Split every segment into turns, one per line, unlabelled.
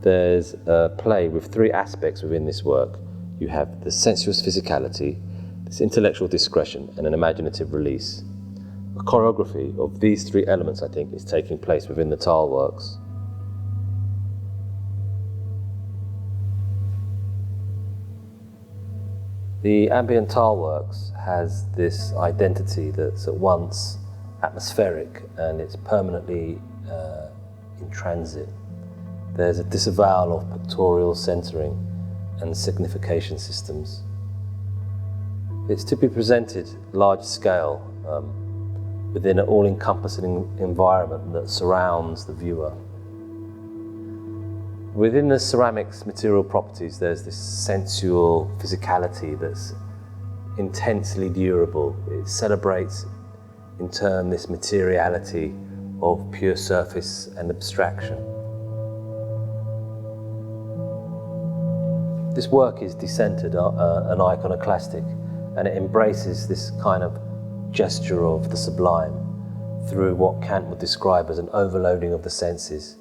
there's a play with three aspects within this work. You have the sensuous physicality, this intellectual discretion, and an imaginative release. A choreography of these three elements, I think, is taking place within the tile works. The ambient tile works has this identity that's at once atmospheric and it's permanently in transit. There's a disavowal of pictorial centering and signification systems. It's to be presented large scale within an all-encompassing environment that surrounds the viewer. Within the ceramics material properties, there's this sensual physicality that's intensely durable. It celebrates, in turn, this materiality of pure surface and abstraction. This work is decentered and iconoclastic, and it embraces this kind of gesture of the sublime through what Kant would describe as an overloading of the senses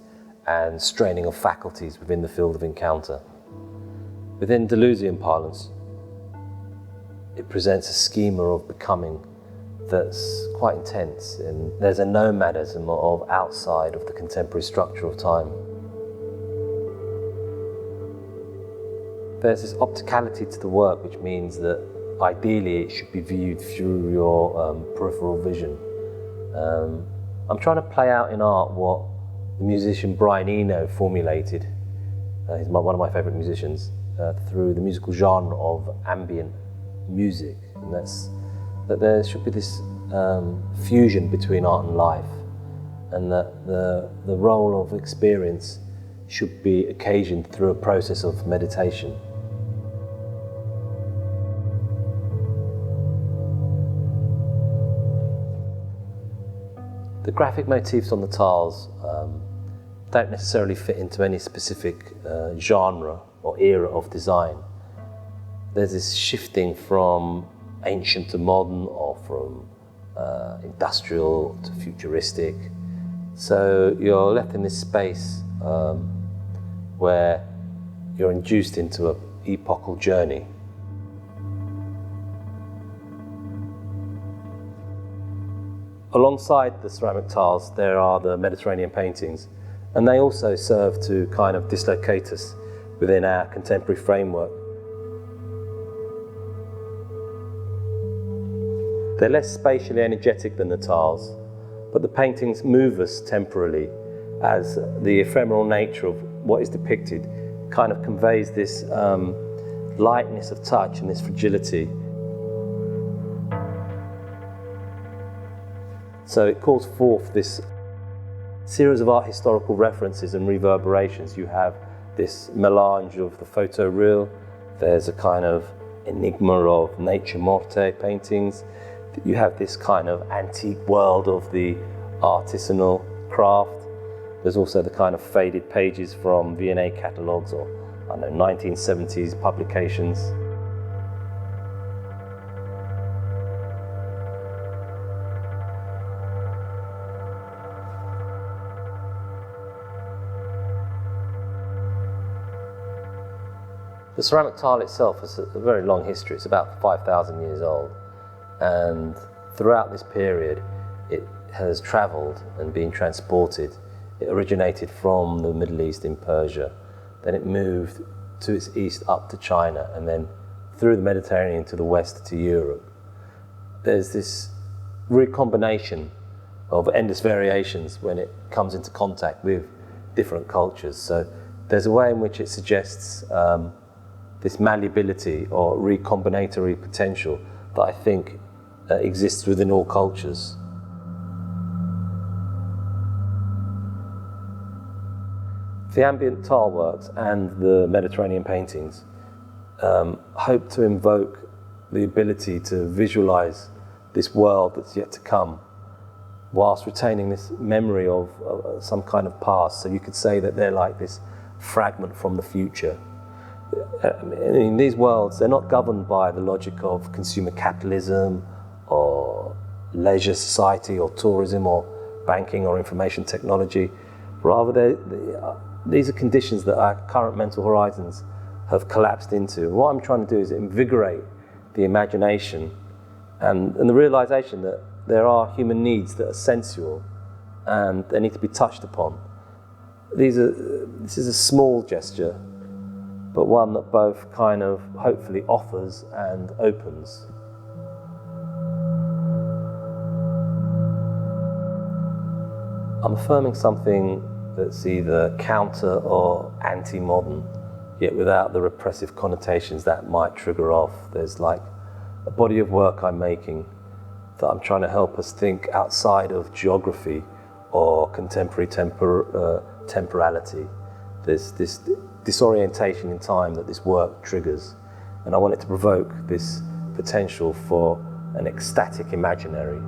and straining of faculties within the field of encounter. Within Deleuzian parlance, it presents a schema of becoming that's quite intense, and there's a nomadism of outside of the contemporary structure of time. There's this opticality to the work, which means that ideally it should be viewed through your peripheral vision. I'm trying to play out in art what the musician Brian Eno formulated, he's one of my favourite musicians, through the musical genre of ambient music, and that's that there should be this fusion between art and life, and that the role of experience should be occasioned through a process of meditation. The graphic motifs on the tiles don't necessarily fit into any specific genre or era of design. There's this shifting from ancient to modern, or from industrial to futuristic. So you're left in this space where you're induced into an epochal journey. Alongside the ceramic tiles, there are the Mediterranean paintings, and they also serve to kind of dislocate us within our contemporary framework. They're less spatially energetic than the tiles, but the paintings move us temporally, as the ephemeral nature of what is depicted kind of conveys this lightness of touch and this fragility. So it calls forth this series of art historical references and reverberations. You have this melange of the photoreal, there's a kind of enigma of nature morte paintings, you have this kind of antique world of the artisanal craft. There's also the kind of faded pages from V&A catalogues or, I don't know, 1970s publications. The ceramic tile itself has a very long history. It's about 5,000 years old. And throughout this period, it has travelled and been transported. It originated from the Middle East in Persia. Then it moved to its east up to China, and then through the Mediterranean to the west to Europe. There's this recombination of endless variations when it comes into contact with different cultures. So there's a way in which it suggests this malleability or recombinatory potential that I think exists within all cultures. The ambient tile works and the Mediterranean paintings hope to invoke the ability to visualize this world that's yet to come, whilst retaining this memory of some kind of past. So you could say that they're like this fragment from the future. In these worlds, they're not governed by the logic of consumer capitalism or leisure society or tourism or banking or information technology. Rather, these are conditions that our current mental horizons have collapsed into. What I'm trying to do is invigorate the imagination and the realization that there are human needs that are sensual and they need to be touched upon. This is a small gesture, but one that both kind of hopefully offers and opens. I'm affirming something that's either counter or anti-modern, yet without the repressive connotations that might trigger off. There's like a body of work I'm making that I'm trying to help us think outside of geography or contemporary temporality. There's this disorientation in time that this work triggers, and I want it to provoke this potential for an ecstatic imaginary.